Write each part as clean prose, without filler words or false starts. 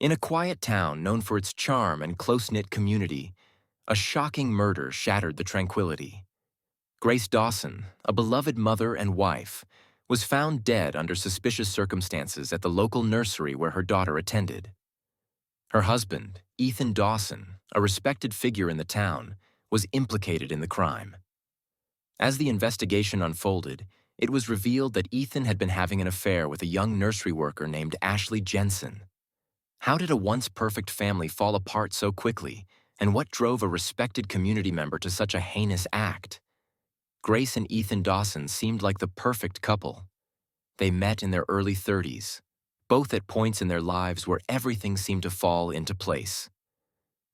In a quiet town known for its charm and close-knit community, a shocking murder shattered the tranquility. Grace Dawson, a beloved mother and wife, was found dead under suspicious circumstances at the local nursery where her daughter attended. Her husband, Ethan Dawson, a respected figure in the town, was implicated in the crime. As the investigation unfolded, it was revealed that Ethan had been having an affair with a young nursery worker named Ashley Jensen. How did a once-perfect family fall apart so quickly, and what drove a respected community member to such a heinous act? Grace and Ethan Dawson seemed like the perfect couple. They met in their early 30s, both at points in their lives where everything seemed to fall into place.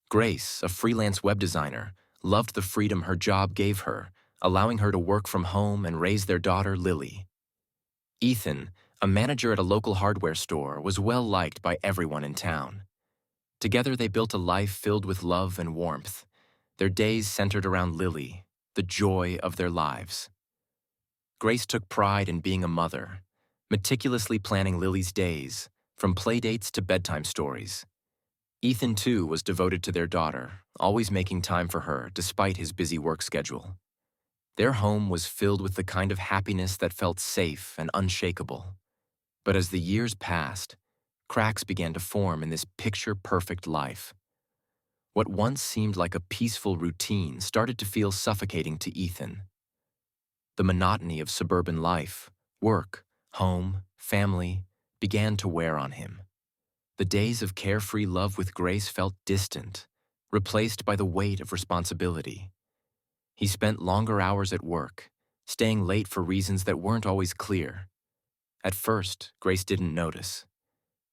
Grace, a freelance web designer, loved the freedom her job gave her, allowing her to work from home and raise their daughter, Lily. Ethan, a manager at a local hardware store, was well liked by everyone in town. Together they built a life filled with love and warmth. Their days centered around Lily, the joy of their lives. Grace took pride in being a mother, meticulously planning Lily's days, from playdates to bedtime stories. Ethan, too, was devoted to their daughter, always making time for her despite his busy work schedule. Their home was filled with the kind of happiness that felt safe and unshakable. But as the years passed, cracks began to form in this picture-perfect life. What once seemed like a peaceful routine started to feel suffocating to Ethan. The monotony of suburban life, work, home, family, began to wear on him. The days of carefree love with Grace felt distant, replaced by the weight of responsibility. He spent longer hours at work, staying late for reasons that weren't always clear. At first, Grace didn't notice.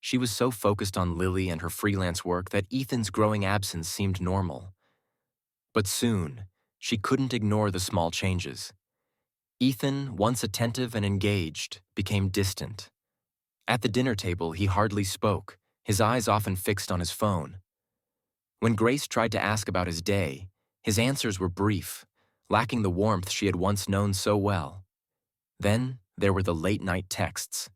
She was so focused on Lily and her freelance work that Ethan's growing absence seemed normal. But soon, she couldn't ignore the small changes. Ethan, once attentive and engaged, became distant. At the dinner table, he hardly spoke, his eyes often fixed on his phone. When Grace tried to ask about his day, his answers were brief, lacking the warmth she had once known so well. Then there were the late-night texts.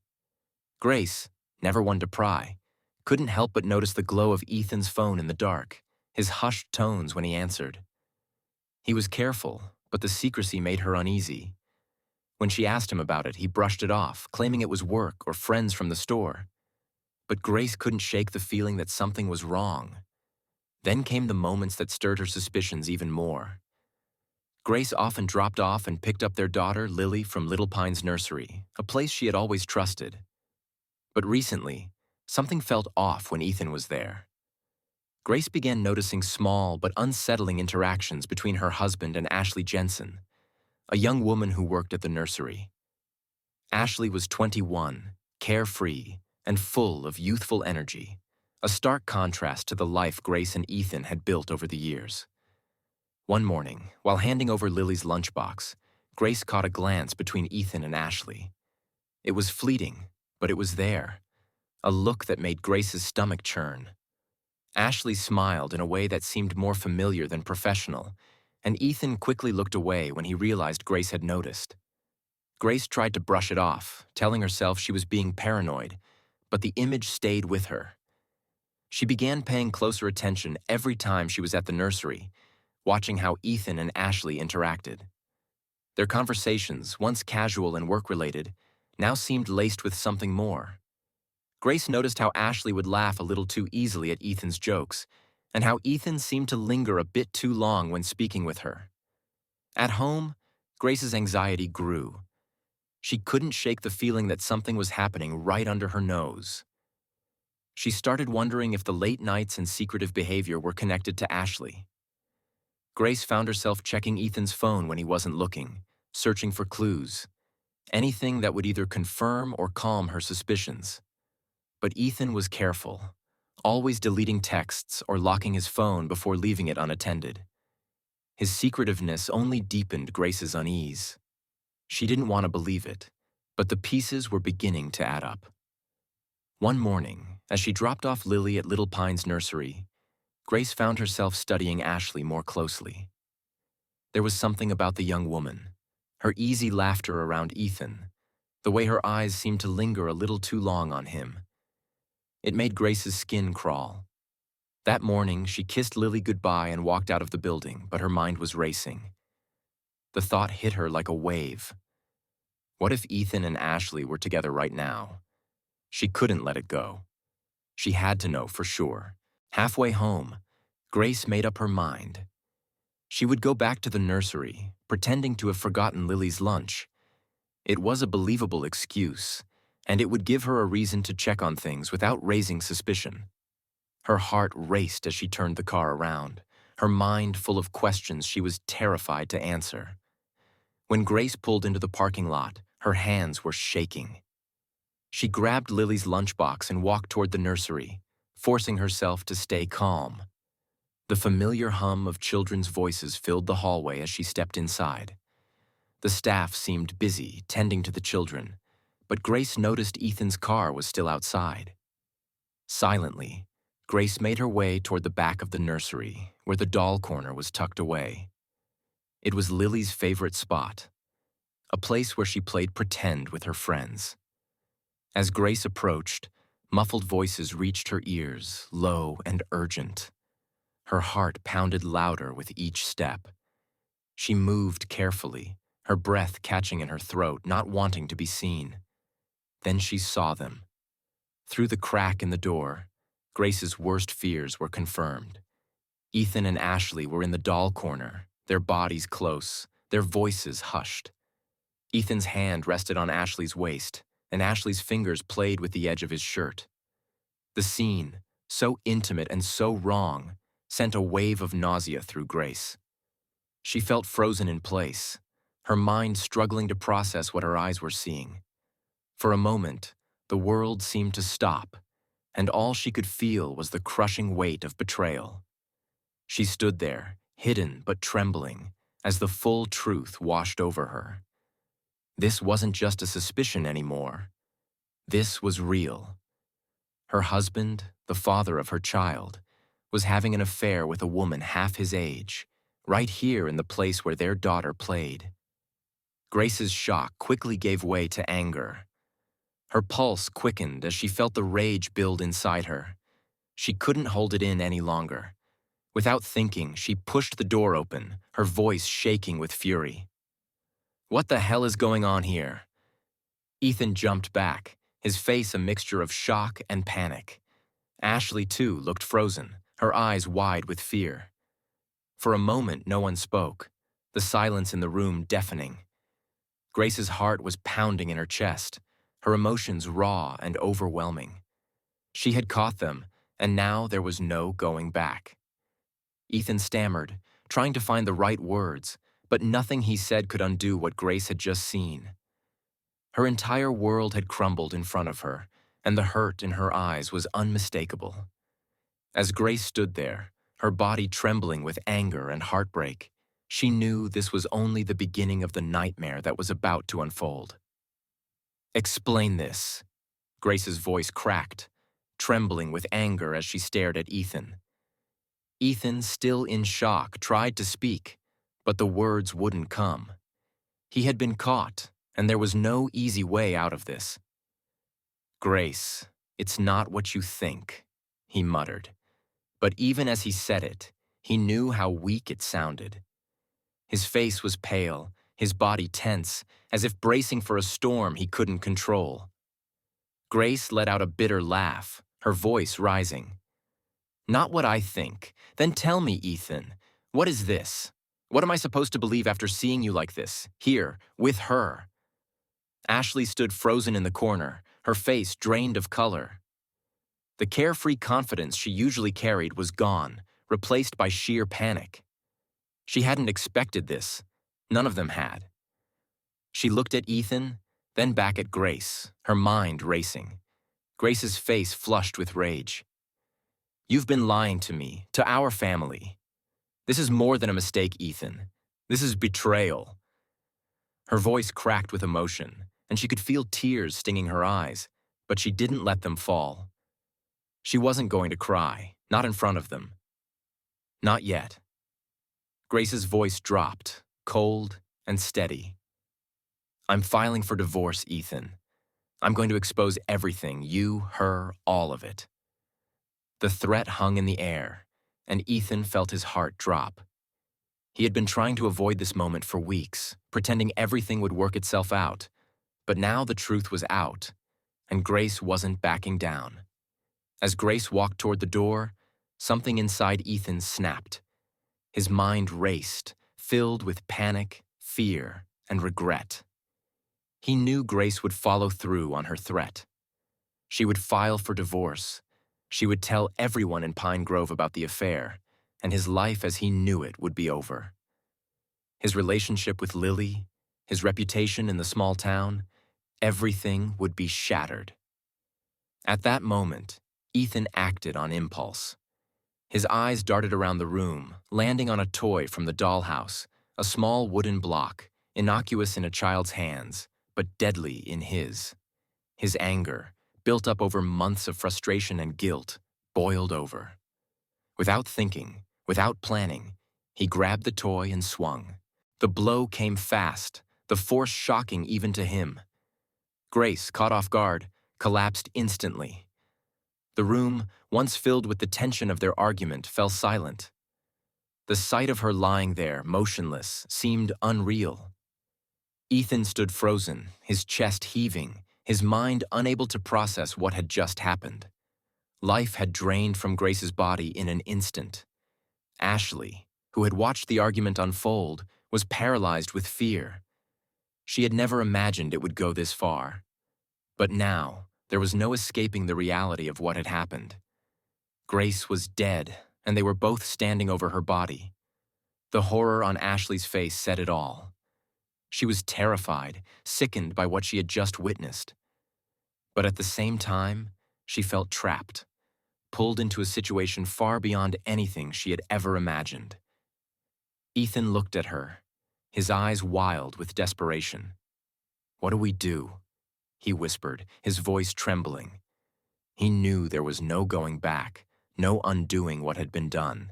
Grace, never one to pry, couldn't help but notice the glow of Ethan's phone in the dark, his hushed tones when he answered. He was careful, but the secrecy made her uneasy. When she asked him about it, he brushed it off, claiming it was work or friends from the store. But Grace couldn't shake the feeling that something was wrong. Then came the moments that stirred her suspicions even more. Grace often dropped off and picked up their daughter, Lily, from Little Pine's nursery, a place she had always trusted. But recently, something felt off when Ethan was there. Grace began noticing small but unsettling interactions between her husband and Ashley Jensen, a young woman who worked at the nursery. Ashley was 21, carefree, and full of youthful energy, a stark contrast to the life Grace and Ethan had built over the years. One morning, while handing over Lily's lunchbox, Grace caught a glance between Ethan and Ashley. It was fleeting, but it was there, a look that made Grace's stomach churn. Ashley smiled in a way that seemed more familiar than professional, and Ethan quickly looked away when he realized Grace had noticed. Grace tried to brush it off, telling herself she was being paranoid, but the image stayed with her. She began paying closer attention every time she was at the nursery, watching how Ethan and Ashley interacted. Their conversations, once casual and work-related, now seemed laced with something more. Grace noticed how Ashley would laugh a little too easily at Ethan's jokes, and how Ethan seemed to linger a bit too long when speaking with her. At home, Grace's anxiety grew. She couldn't shake the feeling that something was happening right under her nose. She started wondering if the late nights and secretive behavior were connected to Ashley. Grace found herself checking Ethan's phone when he wasn't looking, searching for clues, anything that would either confirm or calm her suspicions. But Ethan was careful, always deleting texts or locking his phone before leaving it unattended. His secretiveness only deepened Grace's unease. She didn't want to believe it, but the pieces were beginning to add up. One morning, as she dropped off Lily at Little Pine's nursery, Grace found herself studying Ashley more closely. There was something about the young woman, her easy laughter around Ethan, the way her eyes seemed to linger a little too long on him. It made Grace's skin crawl. That morning, she kissed Lily goodbye and walked out of the building, but her mind was racing. The thought hit her like a wave. What if Ethan and Ashley were together right now? She couldn't let it go. She had to know for sure. Halfway home, Grace made up her mind. She would go back to the nursery, pretending to have forgotten Lily's lunch. It was a believable excuse, and it would give her a reason to check on things without raising suspicion. Her heart raced as she turned the car around, her mind full of questions she was terrified to answer. When Grace pulled into the parking lot, her hands were shaking. She grabbed Lily's lunchbox and walked toward the nursery, forcing herself to stay calm. The familiar hum of children's voices filled the hallway as she stepped inside. The staff seemed busy tending to the children, but Grace noticed Ethan's car was still outside. Silently, Grace made her way toward the back of the nursery, where the doll corner was tucked away. It was Lily's favorite spot, a place where she played pretend with her friends. As Grace approached, muffled voices reached her ears, low and urgent. Her heart pounded louder with each step. She moved carefully, her breath catching in her throat, not wanting to be seen. Then she saw them. Through the crack in the door, Grace's worst fears were confirmed. Ethan and Ashley were in the doll corner, their bodies close, their voices hushed. Ethan's hand rested on Ashley's waist, and Ashley's fingers played with the edge of his shirt. The scene, so intimate and so wrong, sent a wave of nausea through Grace. She felt frozen in place, her mind struggling to process what her eyes were seeing. For a moment, the world seemed to stop, and all she could feel was the crushing weight of betrayal. She stood there, hidden but trembling, as the full truth washed over her. This wasn't just a suspicion anymore. This was real. Her husband, the father of her child, was having an affair with a woman half his age, right here in the place where their daughter played. Grace's shock quickly gave way to anger. Her pulse quickened as she felt the rage build inside her. She couldn't hold it in any longer. Without thinking, she pushed the door open, her voice shaking with fury. "What the hell is going on here?" Ethan jumped back, his face a mixture of shock and panic. Ashley, too, looked frozen, her eyes wide with fear. For a moment, no one spoke, the silence in the room deafening. Grace's heart was pounding in her chest, her emotions raw and overwhelming. She had caught them, and now there was no going back. Ethan stammered, trying to find the right words, but nothing he said could undo what Grace had just seen. Her entire world had crumbled in front of her, and the hurt in her eyes was unmistakable. As Grace stood there, her body trembling with anger and heartbreak, she knew this was only the beginning of the nightmare that was about to unfold. "Explain this." Grace's voice cracked, trembling with anger as she stared at Ethan. Ethan, still in shock, tried to speak, but the words wouldn't come. He had been caught, and there was no easy way out of this. "Grace, it's not what you think," he muttered. But even as he said it, he knew how weak it sounded. His face was pale, his body tense, as if bracing for a storm he couldn't control. Grace let out a bitter laugh, her voice rising. "Not what I think. Then tell me, Ethan, what is this? What am I supposed to believe after seeing you like this, here, with her?" Ashley stood frozen in the corner, her face drained of color. The carefree confidence she usually carried was gone, replaced by sheer panic. She hadn't expected this. None of them had. She looked at Ethan, then back at Grace, her mind racing. Grace's face flushed with rage. "You've been lying to me, to our family. This is more than a mistake, Ethan. This is betrayal." Her voice cracked with emotion, and she could feel tears stinging her eyes, but she didn't let them fall. She wasn't going to cry, not in front of them. Not yet. Grace's voice dropped, cold and steady. "I'm filing for divorce, Ethan. I'm going to expose everything, you, her, all of it. The threat hung in the air, and Ethan felt his heart drop. He had been trying to avoid this moment for weeks, pretending everything would work itself out. But now the truth was out, and Grace wasn't backing down. As Grace walked toward the door, something inside Ethan snapped. His mind raced, filled with panic, fear, and regret. He knew Grace would follow through on her threat. She would file for divorce. She would tell everyone in Pine Grove about the affair, and his life as he knew it would be over. His relationship with Lily, his reputation in the small town, everything would be shattered. At that moment, Ethan acted on impulse. His eyes darted around the room, landing on a toy from the dollhouse, a small wooden block, innocuous in a child's hands, but deadly in his. His anger, built up over months of frustration and guilt, boiled over. Without thinking, without planning, he grabbed the toy and swung. The blow came fast, the force shocking even to him. Grace, caught off guard, collapsed instantly. The room, once filled with the tension of their argument, fell silent. The sight of her lying there, motionless, seemed unreal. Ethan stood frozen, his chest heaving, his mind unable to process what had just happened. Life had drained from Grace's body in an instant. Ashley, who had watched the argument unfold, was paralyzed with fear. She had never imagined it would go this far. But now, there was no escaping the reality of what had happened. Grace was dead, and they were both standing over her body. The horror on Ashley's face said it all. She was terrified, sickened by what she had just witnessed. But at the same time, she felt trapped, pulled into a situation far beyond anything she had ever imagined. Ethan looked at her, his eyes wild with desperation. "What do we do?" he whispered, his voice trembling. He knew there was no going back, no undoing what had been done.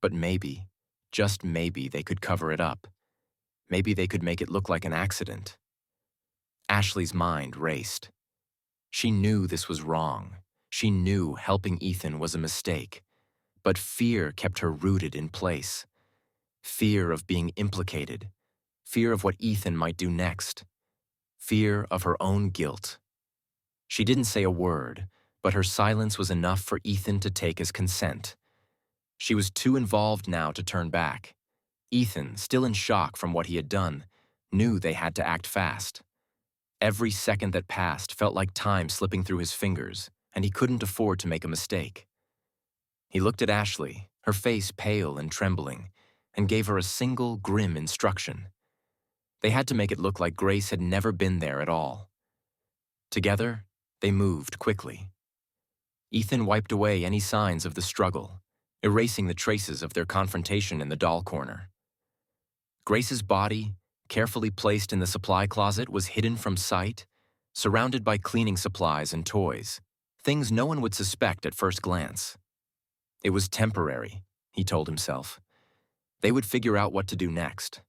But maybe, just maybe, they could cover it up. Maybe they could make it look like an accident. Ashley's mind raced. She knew this was wrong. She knew helping Ethan was a mistake. But fear kept her rooted in place. Fear of being implicated. Fear of what Ethan might do next. Fear of her own guilt. She didn't say a word, but her silence was enough for Ethan to take as consent. She was too involved now to turn back. Ethan, still in shock from what he had done, knew they had to act fast. Every second that passed felt like time slipping through his fingers, and he couldn't afford to make a mistake. He looked at Ashley, her face pale and trembling, and gave her a single grim instruction. They had to make it look like Grace had never been there at all. Together, they moved quickly. Ethan wiped away any signs of the struggle, erasing the traces of their confrontation in the doll corner. Grace's body, carefully placed in the supply closet, was hidden from sight, surrounded by cleaning supplies and toys, things no one would suspect at first glance. It was temporary, he told himself. They would figure out what to do next.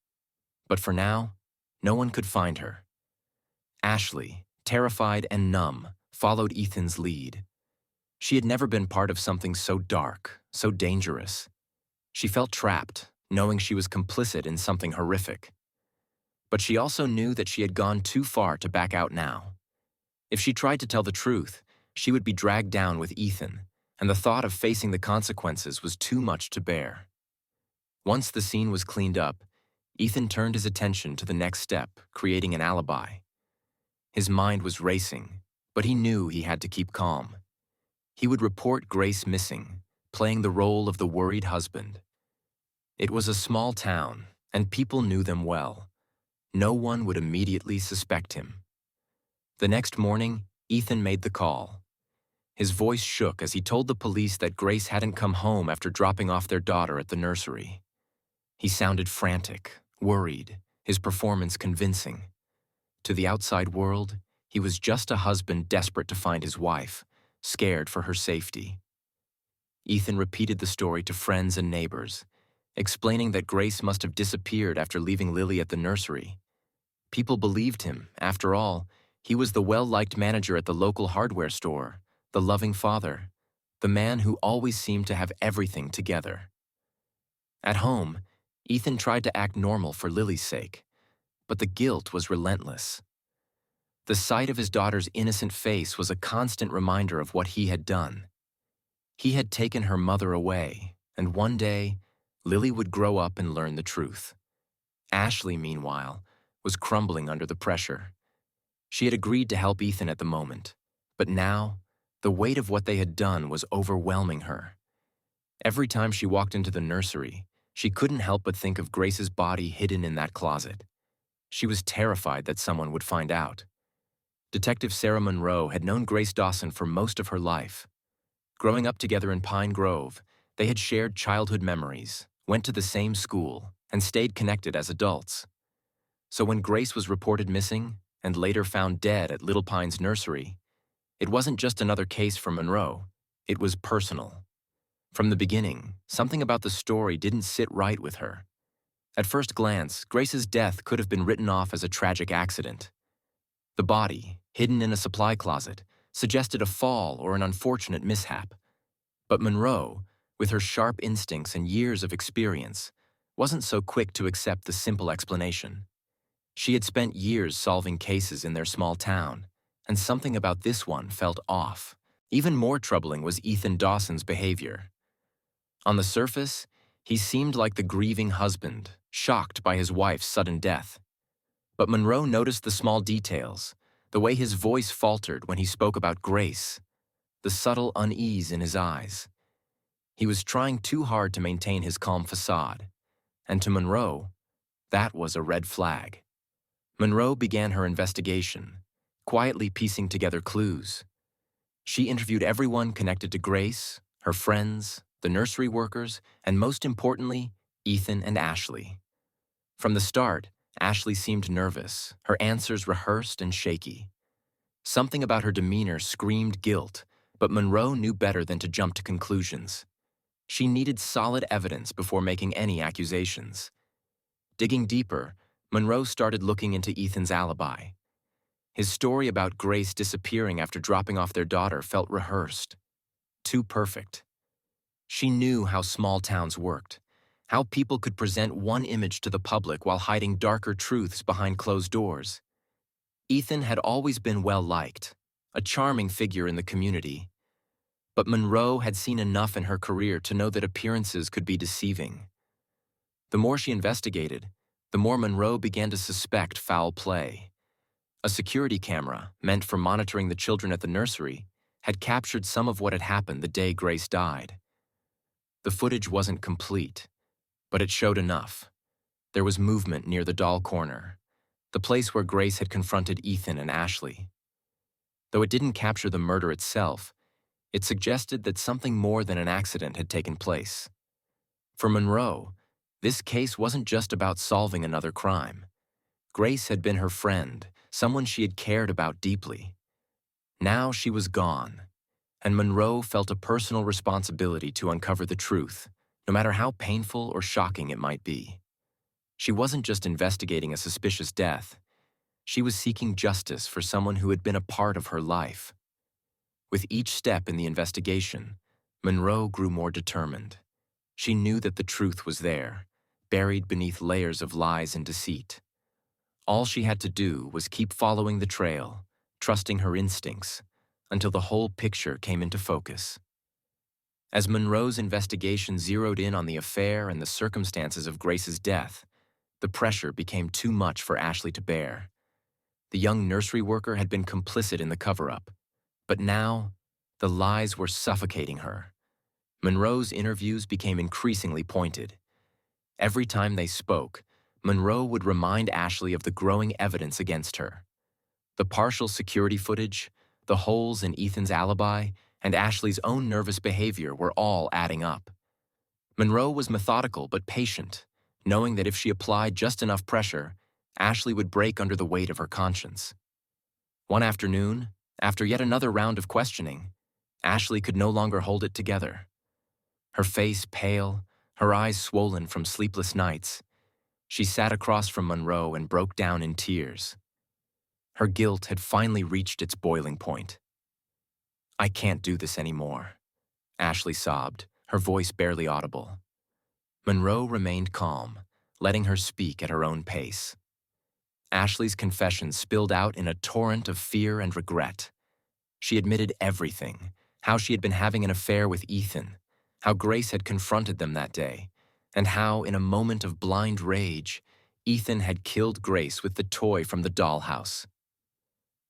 But for now, no one could find her. Ashley, terrified and numb, followed Ethan's lead. She had never been part of something so dark, so dangerous. She felt trapped, knowing she was complicit in something horrific. But she also knew that she had gone too far to back out now. If she tried to tell the truth, she would be dragged down with Ethan, and the thought of facing the consequences was too much to bear. Once the scene was cleaned up, Ethan turned his attention to the next step, creating an alibi. His mind was racing, but he knew he had to keep calm. He would report Grace missing, playing the role of the worried husband. It was a small town, and people knew them well. No one would immediately suspect him. The next morning, Ethan made the call. His voice shook as he told the police that Grace hadn't come home after dropping off their daughter at the nursery. He sounded frantic, worried, his performance convincing. To the outside world, he was just a husband desperate to find his wife, scared for her safety. Ethan repeated the story to friends and neighbors, explaining that Grace must have disappeared after leaving Lily at the nursery. People believed him. After all, He was the well-liked manager at the local hardware store, the loving father, the man who always seemed to have everything together. At home, Ethan tried to act normal for Lily's sake, but the guilt was relentless. The sight of his daughter's innocent face was a constant reminder of what he had done. He had taken her mother away, and one day, Lily would grow up and learn the truth. Ashley, meanwhile, was crumbling under the pressure. She had agreed to help Ethan at the moment, but now, the weight of what they had done was overwhelming her. Every time she walked into the nursery, she couldn't help but think of Grace's body hidden in that closet. She was terrified that someone would find out. Detective Sarah Monroe had known Grace Dawson for most of her life. Growing up together in Pine Grove, they had shared childhood memories, went to the same school, and stayed connected as adults. So when Grace was reported missing and later found dead at Little Pine's nursery, it wasn't just another case for Monroe, it was personal. From the beginning, something about the story didn't sit right with her. At first glance, Grace's death could have been written off as a tragic accident. The body, hidden in a supply closet, suggested a fall or an unfortunate mishap. But Monroe, with her sharp instincts and years of experience, wasn't so quick to accept the simple explanation. She had spent years solving cases in their small town, and something about this one felt off. Even more troubling was Ethan Dawson's behavior. On the surface, he seemed like the grieving husband, shocked by his wife's sudden death. But Monroe noticed the small details, the way his voice faltered when he spoke about Grace, the subtle unease in his eyes. He was trying too hard to maintain his calm facade, and to Monroe, that was a red flag. Monroe began her investigation, quietly piecing together clues. She interviewed everyone connected to Grace, her friends, the nursery workers, and most importantly, Ethan and Ashley. From the start, Ashley seemed nervous, her answers rehearsed and shaky. Something about her demeanor screamed guilt, but Monroe knew better than to jump to conclusions. She needed solid evidence before making any accusations. Digging deeper, Monroe started looking into Ethan's alibi. His story about Grace disappearing after dropping off their daughter felt rehearsed. Too perfect. She knew how small towns worked, how people could present one image to the public while hiding darker truths behind closed doors. Ethan had always been well-liked, a charming figure in the community. But Monroe had seen enough in her career to know that appearances could be deceiving. The more she investigated, the more Monroe began to suspect foul play. A security camera, meant for monitoring the children at the nursery, had captured some of what had happened the day Grace died. The footage wasn't complete, but it showed enough. There was movement near the doll corner, the place where Grace had confronted Ethan and Ashley. Though it didn't capture the murder itself, it suggested that something more than an accident had taken place. For Monroe, this case wasn't just about solving another crime. Grace had been her friend, someone she had cared about deeply. Now she was gone, and Monroe felt a personal responsibility to uncover the truth, no matter how painful or shocking it might be. She wasn't just investigating a suspicious death. She was seeking justice for someone who had been a part of her life. With each step in the investigation, Monroe grew more determined. She knew that the truth was there, buried beneath layers of lies and deceit. All she had to do was keep following the trail, trusting her instincts, until the whole picture came into focus. As Monroe's investigation zeroed in on the affair and the circumstances of Grace's death, the pressure became too much for Ashley to bear. The young nursery worker had been complicit in the cover-up, but now, the lies were suffocating her. Monroe's interviews became increasingly pointed. Every time they spoke, Monroe would remind Ashley of the growing evidence against her. The partial security footage, the holes in Ethan's alibi, and Ashley's own nervous behavior were all adding up. Monroe was methodical but patient, knowing that if she applied just enough pressure, Ashley would break under the weight of her conscience. One afternoon, after yet another round of questioning, Ashley could no longer hold it together. Her face pale, her eyes swollen from sleepless nights, she sat across from Monroe and broke down in tears. Her guilt had finally reached its boiling point. "I can't do this anymore," Ashley sobbed, her voice barely audible. Monroe remained calm, letting her speak at her own pace. Ashley's confession spilled out in a torrent of fear and regret. She admitted everything: how she had been having an affair with Ethan, how Grace had confronted them that day, and how, in a moment of blind rage, Ethan had killed Grace with the toy from the dollhouse.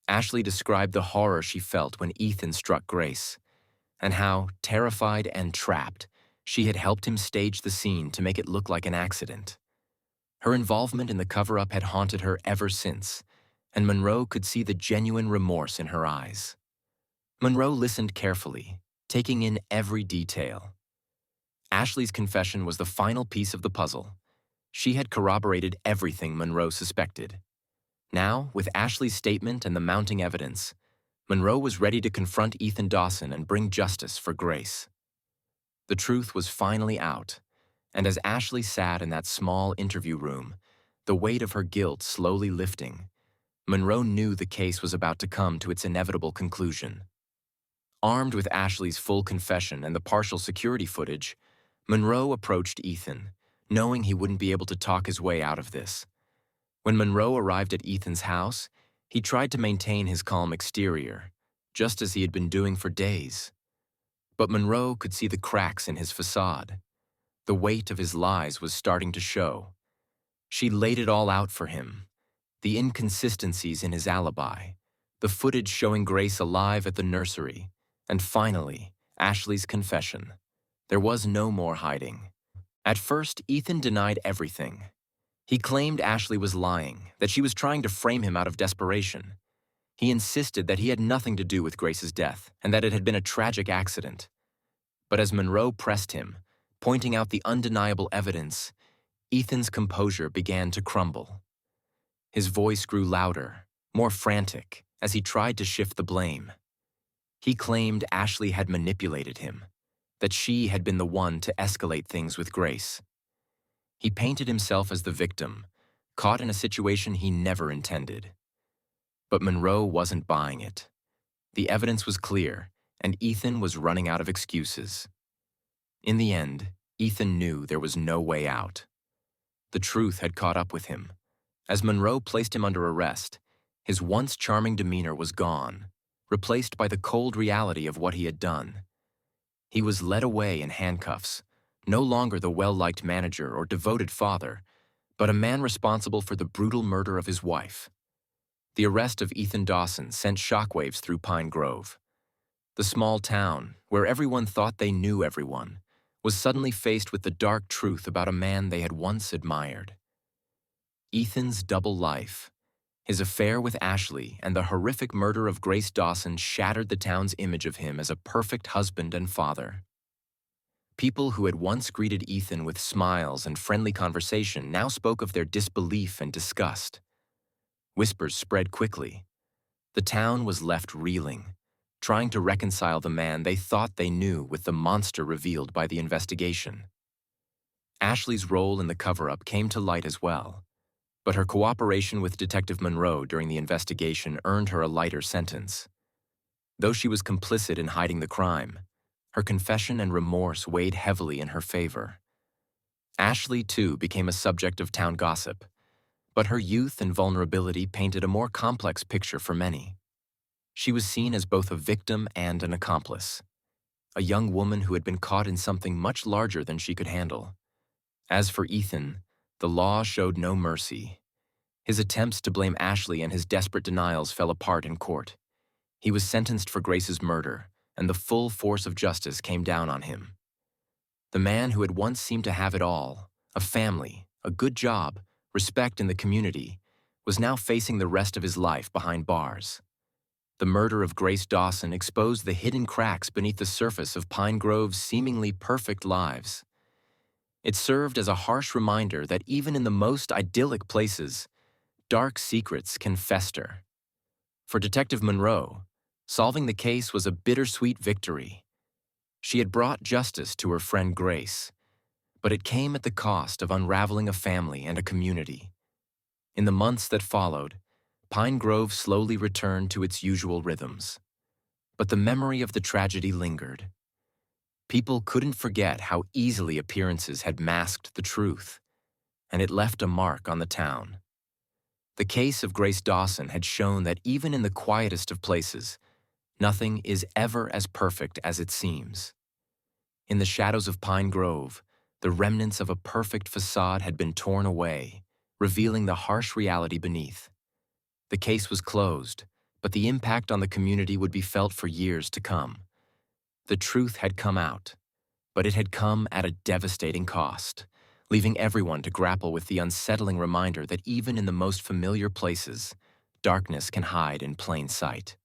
Ashley described the horror she felt when Ethan struck Grace, and how, terrified and trapped, she had helped him stage the scene to make it look like an accident. Her involvement in the cover-up had haunted her ever since, and Monroe could see the genuine remorse in her eyes. Monroe listened carefully, taking in every detail. Ashley's confession was the final piece of the puzzle. She had corroborated everything Monroe suspected. Now, with Ashley's statement and the mounting evidence, Monroe was ready to confront Ethan Dawson and bring justice for Grace. The truth was finally out, and as Ashley sat in that small interview room, the weight of her guilt slowly lifting, Monroe knew the case was about to come to its inevitable conclusion. Armed with Ashley's full confession and the partial security footage, Monroe approached Ethan, knowing he wouldn't be able to talk his way out of this. When Monroe arrived at Ethan's house, he tried to maintain his calm exterior, just as he had been doing for days. But Monroe could see the cracks in his facade. The weight of his lies was starting to show. She laid it all out for him: the inconsistencies in his alibi, the footage showing Grace alive at the nursery, and finally, Ashley's confession. There was no more hiding. At first, Ethan denied everything. He claimed Ashley was lying, that she was trying to frame him out of desperation. He insisted that he had nothing to do with Grace's death and that it had been a tragic accident. But as Monroe pressed him, pointing out the undeniable evidence, Ethan's composure began to crumble. His voice grew louder, more frantic, as he tried to shift the blame. He claimed Ashley had manipulated him, that she had been the one to escalate things with Grace. He painted himself as the victim, caught in a situation he never intended. But Monroe wasn't buying it. The evidence was clear, and Ethan was running out of excuses. In the end, Ethan knew there was no way out. The truth had caught up with him. As Monroe placed him under arrest, his once charming demeanor was gone, replaced by the cold reality of what he had done. He was led away in handcuffs, no longer the well-liked manager or devoted father, but a man responsible for the brutal murder of his wife. The arrest of Ethan Dawson sent shockwaves through Pine Grove. The small town, where everyone thought they knew everyone, was suddenly faced with the dark truth about a man they had once admired. Ethan's double life, his affair with Ashley, and the horrific murder of Grace Dawson shattered the town's image of him as a perfect husband and father. People who had once greeted Ethan with smiles and friendly conversation now spoke of their disbelief and disgust. Whispers spread quickly. The town was left reeling, trying to reconcile the man they thought they knew with the monster revealed by the investigation. Ashley's role in the cover-up came to light as well, but her cooperation with Detective Monroe during the investigation earned her a lighter sentence. Though she was complicit in hiding the crime, her confession and remorse weighed heavily in her favor. Ashley, too, became a subject of town gossip, but her youth and vulnerability painted a more complex picture for many. She was seen as both a victim and an accomplice, a young woman who had been caught in something much larger than she could handle. As for Ethan, the law showed no mercy. His attempts to blame Ashley and his desperate denials fell apart in court. He was sentenced for Grace's murder, and the full force of justice came down on him. The man who had once seemed to have it all, a family, a good job, respect in the community, was now facing the rest of his life behind bars. The murder of Grace Dawson exposed the hidden cracks beneath the surface of Pine Grove's seemingly perfect lives. It served as a harsh reminder that even in the most idyllic places, dark secrets can fester. For Detective Monroe, solving the case was a bittersweet victory. She had brought justice to her friend Grace, but it came at the cost of unraveling a family and a community. In the months that followed, Pine Grove slowly returned to its usual rhythms. But the memory of the tragedy lingered. People couldn't forget how easily appearances had masked the truth, and it left a mark on the town. The case of Grace Dawson had shown that even in the quietest of places, nothing is ever as perfect as it seems. In the shadows of Pine Grove, the remnants of a perfect facade had been torn away, revealing the harsh reality beneath. The case was closed, but the impact on the community would be felt for years to come. The truth had come out, but it had come at a devastating cost, leaving everyone to grapple with the unsettling reminder that even in the most familiar places, darkness can hide in plain sight.